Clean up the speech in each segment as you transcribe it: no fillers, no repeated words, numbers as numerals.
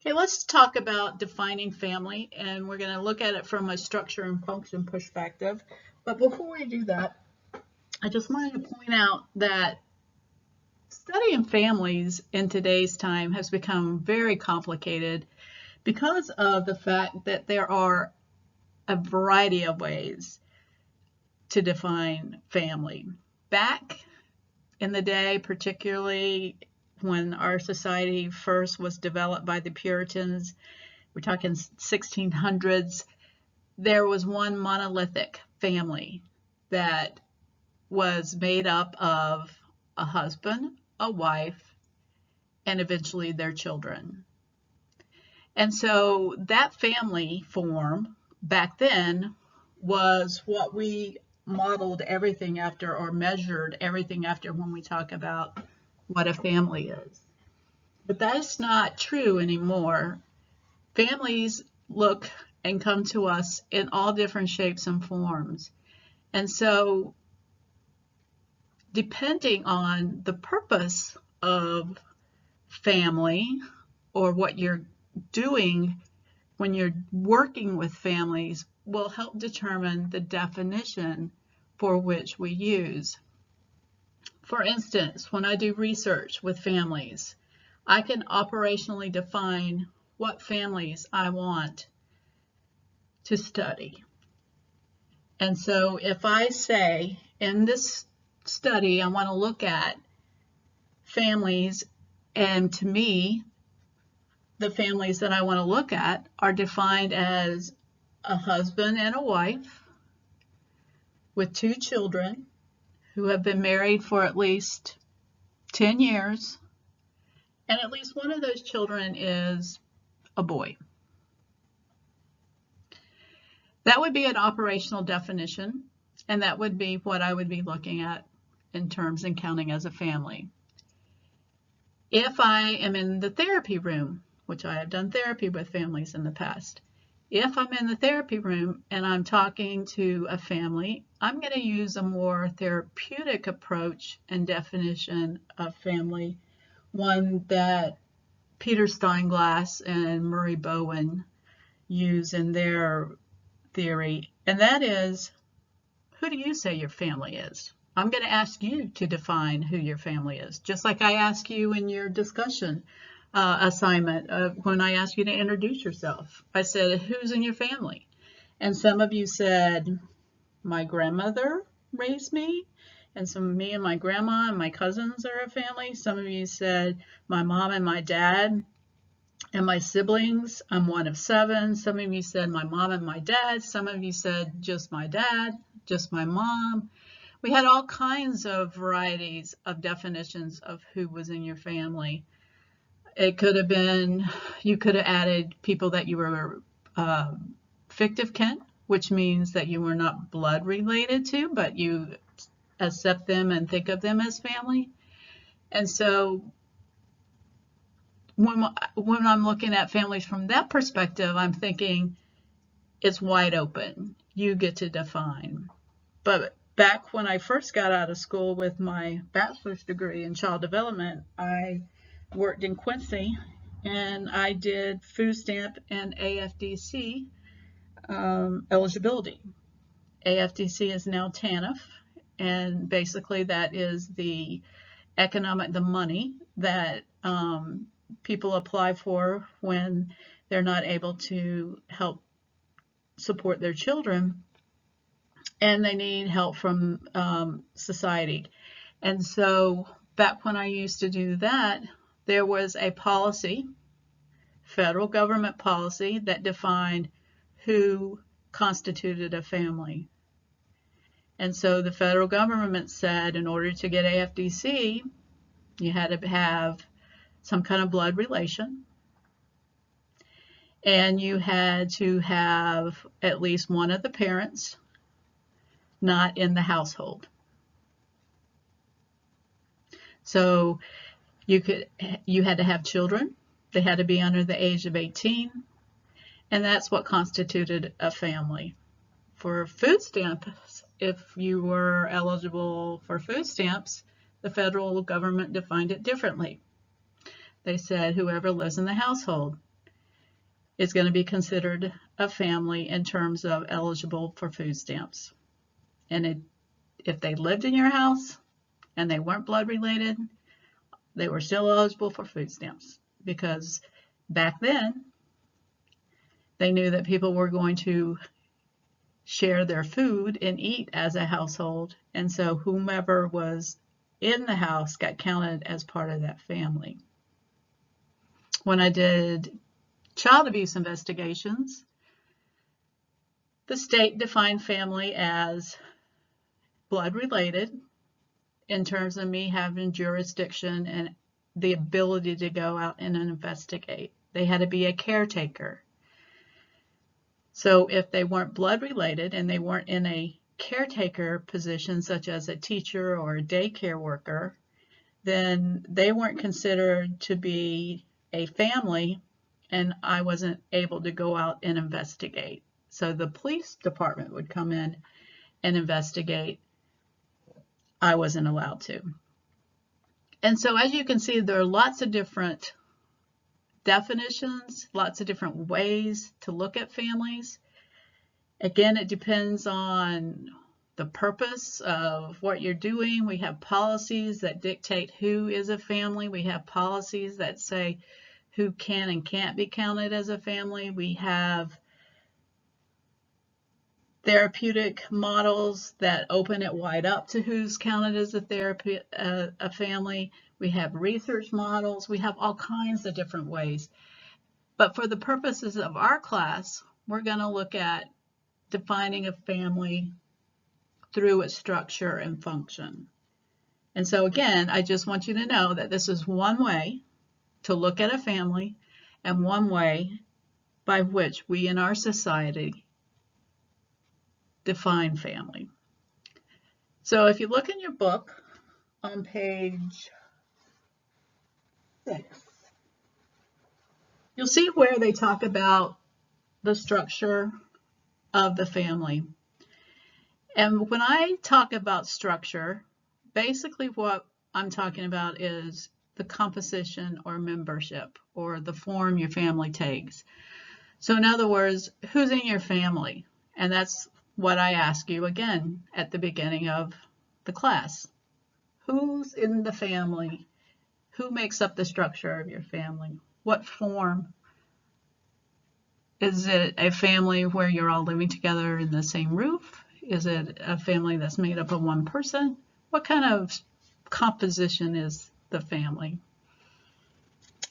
Okay, let's talk about defining family, and we're going to look at it from a structure and function perspective. But before we do that, I just wanted to point out that studying families in today's time has become very complicated because of the fact that there are a variety of ways to define family. Back in the day, particularly when our society first was developed by the Puritans, we're talking 1600s, there was one monolithic family that was made up of a husband, a wife, and eventually their children. And so that family form back then was what we modeled everything after or measured everything after when we talk about what a family is. But that's not true anymore. Families look and come to us in all different shapes and forms. And so, depending on the purpose of family or what you're doing when you're working with families, will help determine the definition for which we use. For instance, when I do research with families, I can operationally define what families I want to study. And so if I say in this study, I want to look at families, and to me, the families that I want to look at are defined as a husband and a wife with 2 children who have been married for at least 10 years, and at least one of those children is a boy. That would be an operational definition, and that would be what I would be looking at in terms and counting as a family. If I am in the therapy room, which I have done therapy with families in the past, if I'm in the therapy room and I'm talking to a family, I'm going to use a more therapeutic approach and definition of family, one that Peter Steinglass and Murray Bowen use in their theory, and that is, who do you say your family is? I'm going to ask you to define who your family is, just like I ask you in your discussion assignment when I asked you to introduce yourself. I said, who's in your family? And some of you said, my grandmother raised me, and me and my grandma and my cousins are a family. Some of you said, my mom and my dad and my siblings. I'm one of 7. Some of you said my mom and my dad. Some of you said just my dad, just my mom. We had all kinds of varieties of definitions of who was in your family. It could have been, you could have added people that you were fictive kin, which means that you were not blood related to, but you accept them and think of them as family. And so when I'm looking at families from that perspective, I'm thinking it's wide open. You get to define. But back when I first got out of school with my bachelor's degree in child development, I worked in Quincy and I did food stamp and AFDC eligibility. AFDC is now TANF, and basically that is the money that people apply for when they're not able to help support their children and they need help from society. And so back when I used to do that, there was a policy, federal government policy, that defined who constituted a family. And so the federal government said in order to get AFDC, you had to have some kind of blood relation, and you had to have at least one of the parents not in the household. So you had to have children. They had to be under the age of 18, and that's what constituted a family. For food stamps, if you were eligible for food stamps, the federal government defined it differently. They said whoever lives in the household. is going to be considered a family in terms of eligible for food stamps. And if they lived in your house and they weren't blood related, they were still eligible for food stamps, because back then they knew that people were going to share their food and eat as a household, and so whomever was in the house got counted as part of that family. When I did child abuse investigations, the state defined family as blood related in terms of me having jurisdiction and the ability to go out and investigate. They had to be a caretaker. So if they weren't blood related and they weren't in a caretaker position, such as a teacher or a daycare worker, then they weren't considered to be a family, and I wasn't able to go out and investigate. So the police department would come in and investigate. I wasn't allowed to. And so as you can see, there are lots of different definitions, lots of different ways to look at families. Again, it depends on the purpose of what you're doing. We have policies that dictate who is a family. We have policies that say who can and can't be counted as a family. We have therapeutic models that open it wide up to who's counted as a family. We have research models. We have all kinds of different ways. But for the purposes of our class, we're going to look at defining a family through its structure and function. And so again, I just want you to know that this is one way to look at a family and one way by which we in our society define family. So if you look in your book on page 6, you'll see where they talk about the structure of the family. And when I talk about structure, basically what I'm talking about is the composition or membership or the form your family takes. So in other words, who's in your family? And that's what I ask you again at the beginning of the class. Who's in the family? Who makes up the structure of your family? What form? Is it a family where you're all living together in the same roof? Is it a family that's made up of one person? What kind of composition is the family?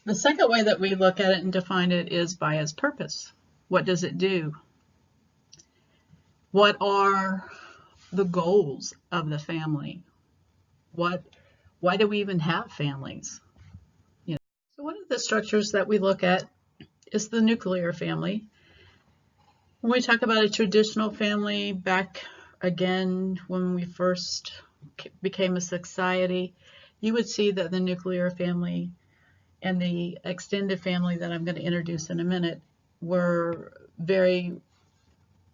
The second way that we look at it and define it is by its purpose. What does it do? What are the goals of the family? Why do we even have families? So one of the structures that we look at is the nuclear family. When we talk about a traditional family, back again when we first became a society, you would see that the nuclear family and the extended family that I'm going to introduce in a minute were very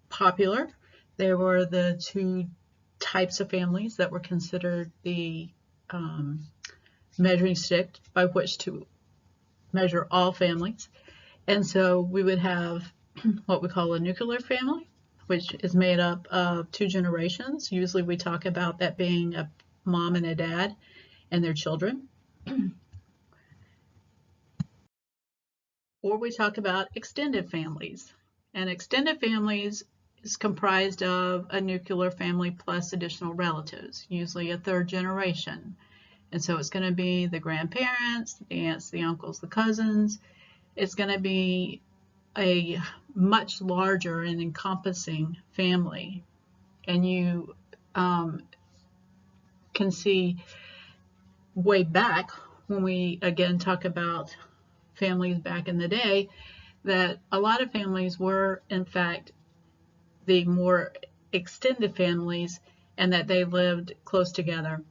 popular. There were the two types of families that were considered the measuring stick by which to measure all families. And so we would have what we call a nuclear family, which is made up of 2 generations. Usually we talk about that being a mom and a dad and their children. Or we talk about extended families. And extended families is comprised of a nuclear family plus additional relatives, usually a 3rd generation. And so it's going to be the grandparents, the aunts, the uncles, the cousins. It's going to be a much larger and encompassing family. And you can see way back when we again talk about families back in the day, that a lot of families were in fact the more extended families, and that they lived close together.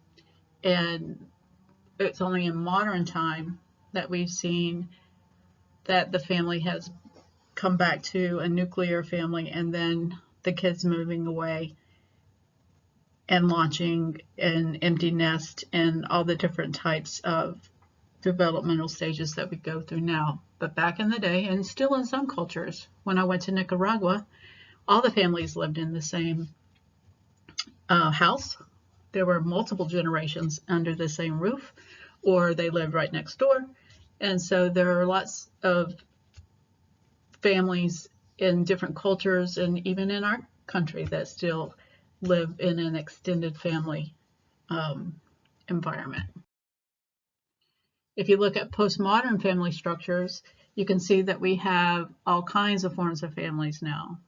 And it's only in modern time that we've seen that the family has come back to a nuclear family, and then the kids moving away and launching an empty nest and all the different types of developmental stages that we go through now. But back in the day, and still in some cultures, when I went to Nicaragua, all the families lived in the same house. There were multiple generations under the same roof, or they lived right next door. And so there are lots of families in different cultures and even in our country that still live in an extended family environment. If you look at postmodern family structures, you can see that we have all kinds of forms of families now.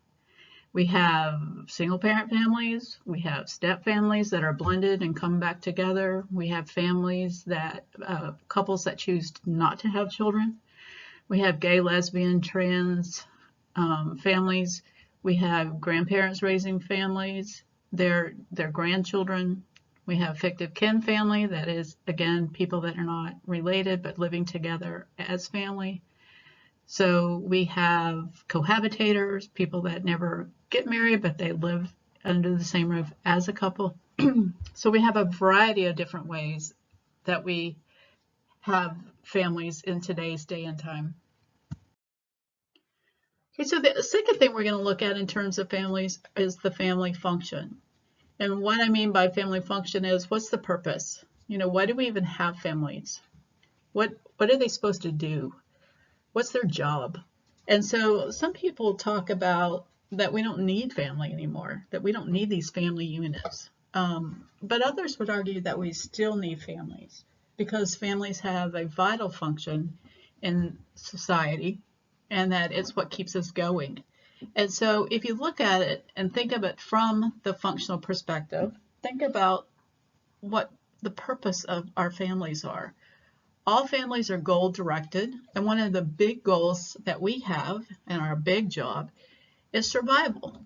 We have single parent families, we have step families that are blended and come back together. We have families that, couples that choose not to have children. We have gay, lesbian, trans families. We have grandparents raising families, their grandchildren. We have fictive kin family, that is, again, people that are not related but living together as family. So we have cohabitators, people that never get married but they live under the same roof as a couple. So we have a variety of different ways that we have families in today's day and time. Okay, so the second thing we're going to look at in terms of families is the family function. And what I mean by family function is, what's the purpose? You know, why do we even have families? What are they supposed to do? What's their job? And so some people talk about that we don't need family anymore, that we don't need these family units. But others would argue that we still need families because families have a vital function in society and that it's what keeps us going. And so if you look at it and think of it from the functional perspective, think about what the purpose of our families are. All families are goal directed, and one of the big goals that we have and our big job is survival.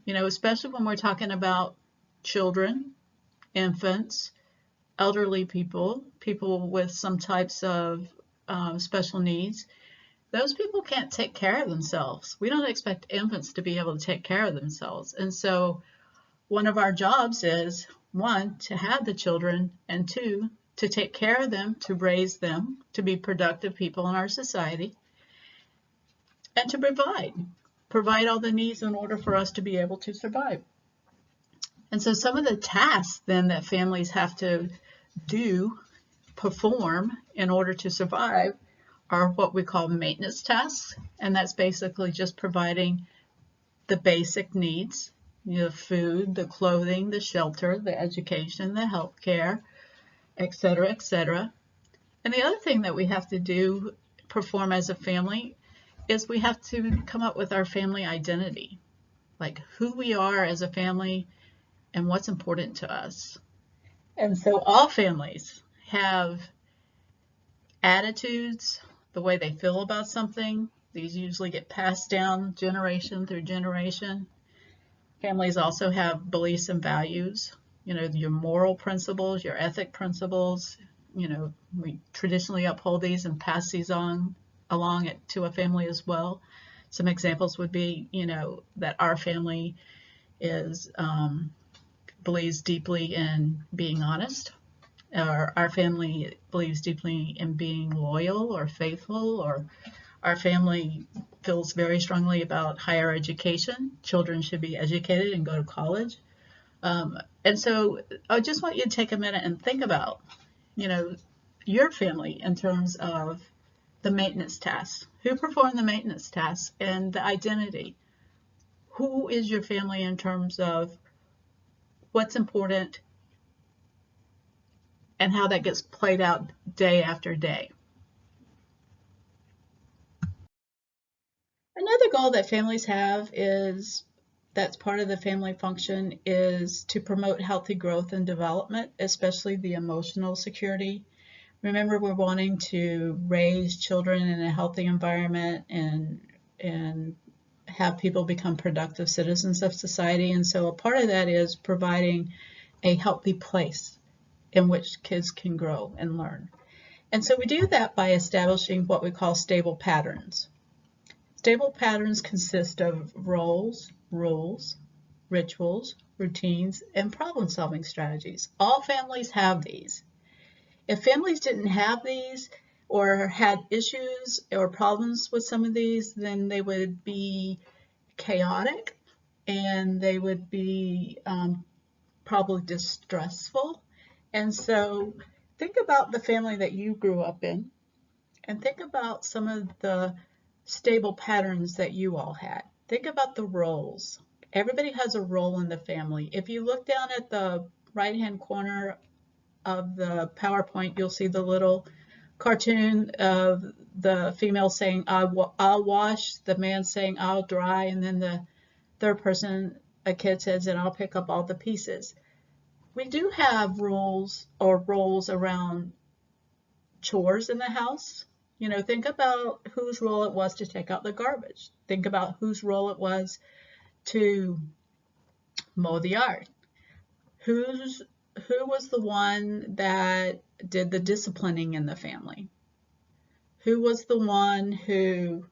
You know, especially when we're talking about children, infants, elderly people, people with some types of special needs. Those people can't take care of themselves. We don't expect infants to be able to take care of themselves. And so one of our jobs is, one, to have the children, and two, to take care of them, to raise them, to be productive people in our society, and to provide all the needs in order for us to be able to survive. And so some of the tasks then that families have to perform in order to survive are what we call maintenance tasks. And that's basically just providing the basic needs, you know, food, the clothing, the shelter, the education, the health care, et cetera, et cetera. And the other thing that we have to perform as a family, is we have to come up with our family identity, like who we are as a family and what's important to us. And so all families have attitudes, the way they feel about something. These usually get passed down generation through generation. Families also have beliefs and values, you know, your moral principles, your ethic principles. You know, we traditionally uphold these and pass these along to a family as well. Some examples would be, you know, that our family believes deeply in being honest, or our family believes deeply in being loyal or faithful, or our family feels very strongly about higher education. Children should be educated and go to college. And so I just want you to take a minute and think about, you know, your family in terms of the maintenance tasks. Who perform the maintenance tasks and the identity? Who is your family in terms of what's important and how that gets played out day after day? Another goal that families have that's part of the family function is to promote healthy growth and development, especially the emotional security. Remember, we're wanting to raise children in a healthy environment and have people become productive citizens of society. And so a part of that is providing a healthy place in which kids can grow and learn. And so we do that by establishing what we call stable patterns. Stable patterns consist of roles, rules, rituals, routines, and problem-solving strategies. All families have these. If families didn't have these or had issues or problems with some of these, then they would be chaotic and they would be probably distressful. And so think about the family that you grew up in and think about some of the stable patterns that you all had. Think about the roles. Everybody has a role in the family. If you look down at the right-hand corner of the PowerPoint, you'll see the little cartoon of the female saying, I'll wash, the man saying, I'll dry, and then the third person, a kid says, and I'll pick up all the pieces. We do have rules or roles around chores in the house. You know, think about whose role it was to take out the garbage. Think about whose role it was to mow the yard. Who was the one that did the disciplining in the family? Who was the one who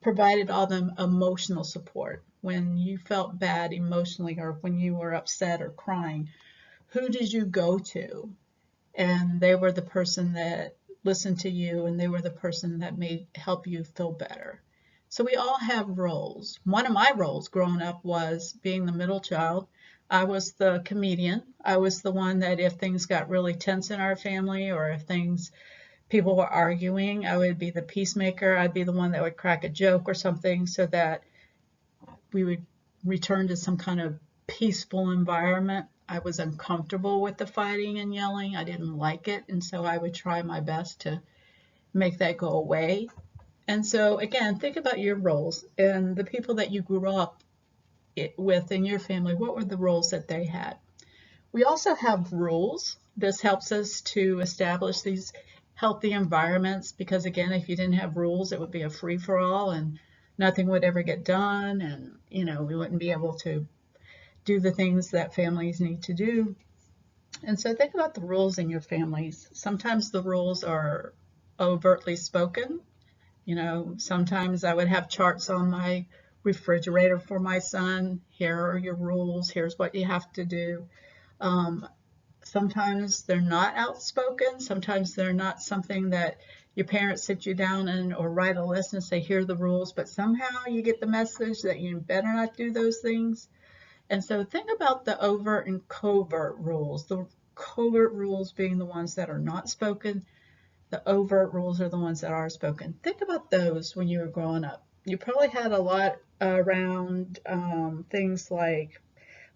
provided all the emotional support when you felt bad emotionally or when you were upset or crying? Who did you go to? And they were the person that listened to you, and they were the person that made help you feel better. So we all have roles. One of my roles growing up was being the middle child. I was the comedian. I was the one that if things got really tense in our family or if people were arguing, I would be the peacemaker. I'd be the one that would crack a joke or something so that we would return to some kind of peaceful environment. I was uncomfortable with the fighting and yelling. I didn't like it, and so I would try my best to make that go away. And so again, think about your roles and the people that you grew up with in your family. What were the roles that they had? We also have rules. This helps us to establish these healthy environments because again, if you didn't have rules, it would be a free-for-all and nothing would ever get done, and we wouldn't be able to do the things that families need to do. And so think about the rules in your families. Sometimes the rules are overtly spoken. Sometimes I would have charts on my refrigerator for my son. Here are your rules. Here's what you have to do. Sometimes they're not outspoken. Sometimes they're not something that your parents sit you down or write a list and say, here are the rules, but somehow you get the message that you better not do those things. And so think about the overt and covert rules. The covert rules being the ones that are not spoken. The overt rules are the ones that are spoken. Think about those when you were growing up. You probably had a lot around things like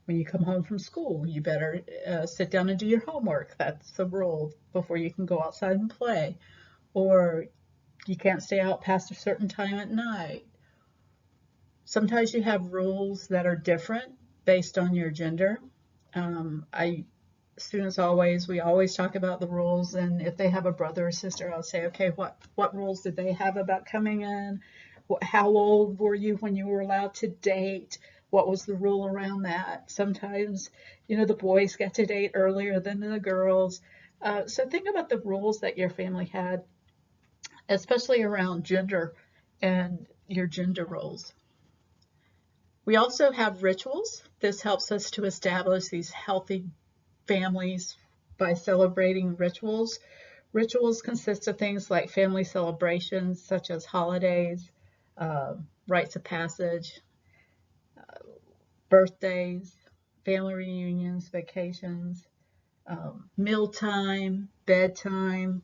when you come home from school, you better sit down and do your homework. That's the rule before you can go outside and play. Or you can't stay out past a certain time at night. Sometimes you have rules that are different based on your gender. Students we always talk about the rules, and if they have a brother or sister, I'll say, okay, what rules did they have about coming in? How old were you when you were allowed to date? What was the rule around that? Sometimes, the boys get to date earlier than the girls. So think about the rules that your family had, especially around gender and your gender roles. We also have rituals. This helps us to establish these healthy families by celebrating rituals. Rituals consist of things like family celebrations, such as holidays, rites of passage, birthdays, family reunions, vacations, mealtime, bedtime.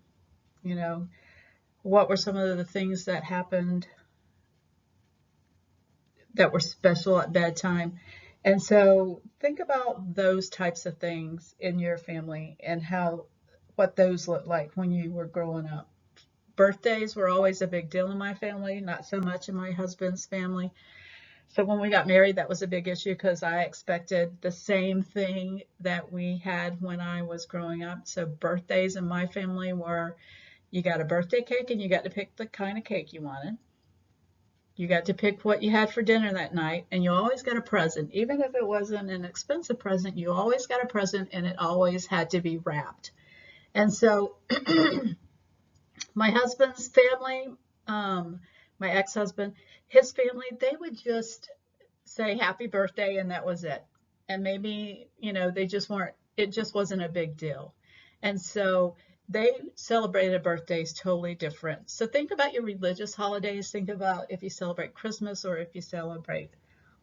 What were some of the things that happened that were special at bedtime? And so think about those types of things in your family and what those looked like when you were growing up. Birthdays were always a big deal in my family, not so much in my husband's family. So when we got married, that was a big issue because I expected the same thing that we had when I was growing up. So birthdays in my family were, you got a birthday cake and you got to pick the kind of cake you wanted. You got to pick what you had for dinner that night, and you always got a present. Even if it wasn't an expensive present, you always got a present, and it always had to be wrapped. And so my husband's family, my ex-husband, his family, they would just say happy birthday, and that was it. And maybe, it just wasn't a big deal. And so they celebrated birthdays totally different. So think about your religious holidays. Think about if you celebrate Christmas or if you celebrate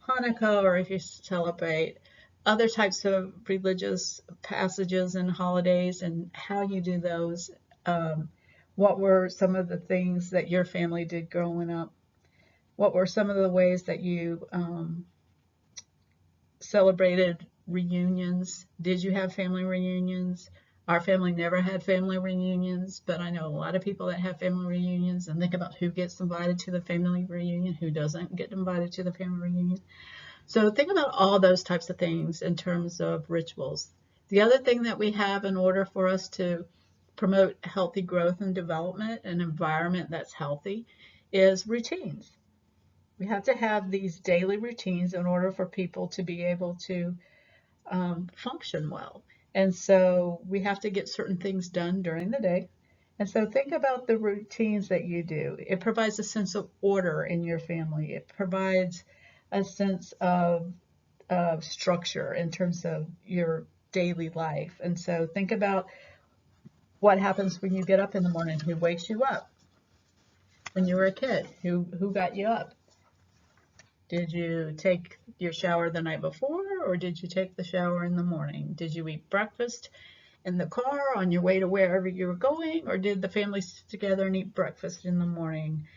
Hanukkah or if you celebrate other types of religious passages and holidays and how you do those. What were some of the things that your family did growing up? What were some of the ways that you celebrated reunions? Did you have family reunions? Our family never had family reunions, but I know a lot of people that have family reunions, and think about who gets invited to the family reunion, who doesn't get invited to the family reunion. So think about all those types of things in terms of rituals. The other thing that we have in order for us to promote healthy growth and development, an environment that's healthy, is routines. We have to have these daily routines in order for people to be able to function well. And so we have to get certain things done during the day. And so think about the routines that you do. It provides a sense of order in your family. It provides a sense of structure in terms of your daily life. And so think about what happens when you get up in the morning. Who wakes you up? When you were a kid, who got you up? Did you take your shower the night before, or did you take the shower in the morning? Did you eat breakfast in the car on your way to wherever you were going, or did the family sit together and eat breakfast in the morning?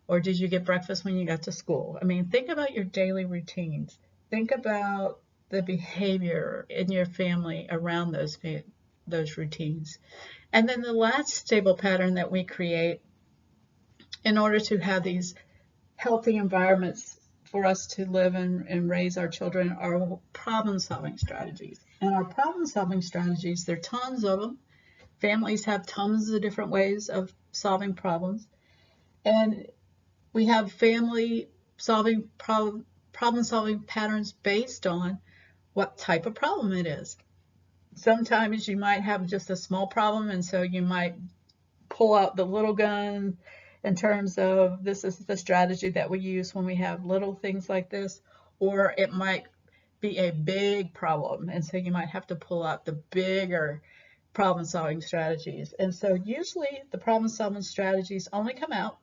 Or did you get breakfast when you got to school? I mean, think about your daily routines. Think about the behavior in your family around those routines. And then the last stable pattern that we create in order to have these healthy environments for us to live and raise our children are problem-solving strategies. And our problem-solving strategies, there are tons of them. Families have tons of different ways of solving problems. And we have family solving problem-solving patterns based on what type of problem it is. Sometimes you might have just a small problem, and so you might pull out the little gun in terms of this is the strategy that we use when we have little things like this, or it might be a big problem, and so you might have to pull out the bigger problem-solving strategies. And so usually the problem-solving strategies only come out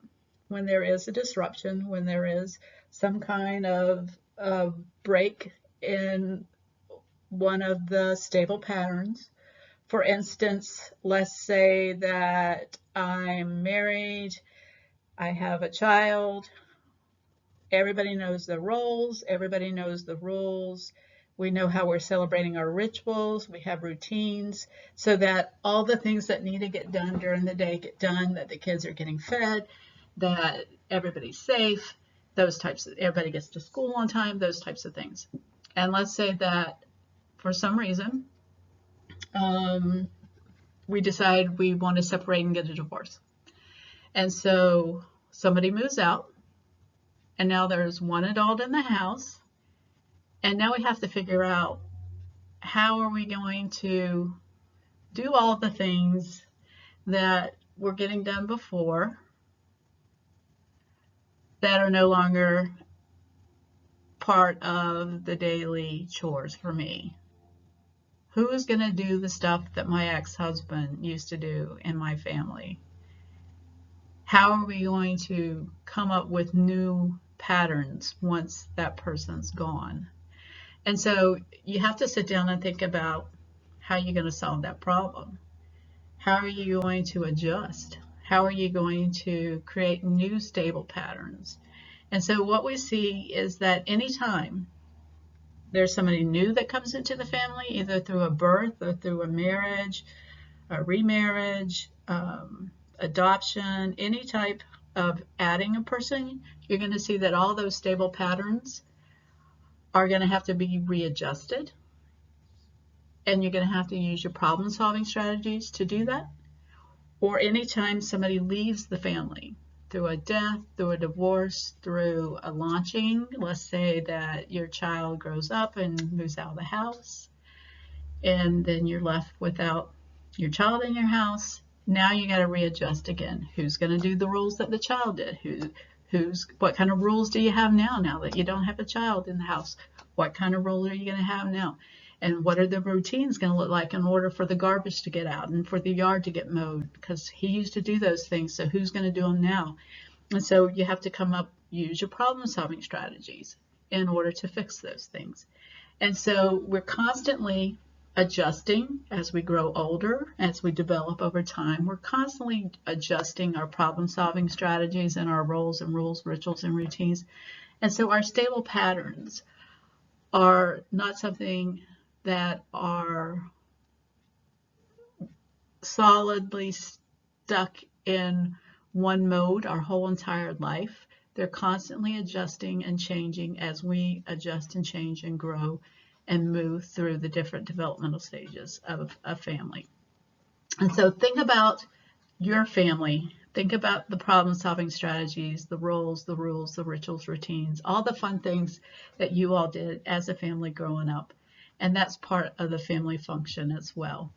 when there is a disruption, when there is some kind of break in one of the stable patterns. For instance, let's say that I'm married, I have a child, everybody knows the roles, everybody knows the rules, we know how we're celebrating our rituals, we have routines, so that all the things that need to get done during the day get done, that the kids are getting fed, that everybody's safe, everybody gets to school on time, those types of things. And let's say that for some reason, we decide we want to separate and get a divorce. And so somebody moves out, and now there's one adult in the house, and now we have to figure out how are we going to do all the things that were getting done before that are no longer part of the daily chores for me. Who is going to do the stuff that my ex-husband used to do in my family? How are we going to come up with new patterns once that person's gone? And so you have to sit down and think about how you're going to solve that problem. How are you going to adjust? How are you going to create new stable patterns? And so what we see is that anytime there's somebody new that comes into the family, either through a birth or through a marriage, a remarriage, adoption, any type of adding a person, you're going to see that all those stable patterns are going to have to be readjusted. And you're going to have to use your problem-solving strategies to do that. Or anytime somebody leaves the family, through a death, through a divorce, through a launching, let's say that your child grows up and moves out of the house, and then you're left without your child in your house. Now you got to readjust again. Who's going to do the rules that the child did? What kind of rules do you have now that you don't have a child in the house? What kind of rules are you going to have now? And what are the routines going to look like in order for the garbage to get out and for the yard to get mowed? Because he used to do those things, so who's going to do them now? And so you have to use your problem-solving strategies in order to fix those things. And so we're constantly adjusting as we grow older, as we develop over time. We're constantly adjusting our problem-solving strategies and our roles and rules, rituals, and routines. And so our stable patterns are not something that are solidly stuck in one mode our whole entire life. They're constantly adjusting and changing as we adjust and change and grow and move through the different developmental stages of a family. And so think about your family. Think about the problem-solving strategies, the roles, the rules, the rituals, routines, all the fun things that you all did as a family growing up. And that's part of the family function as well.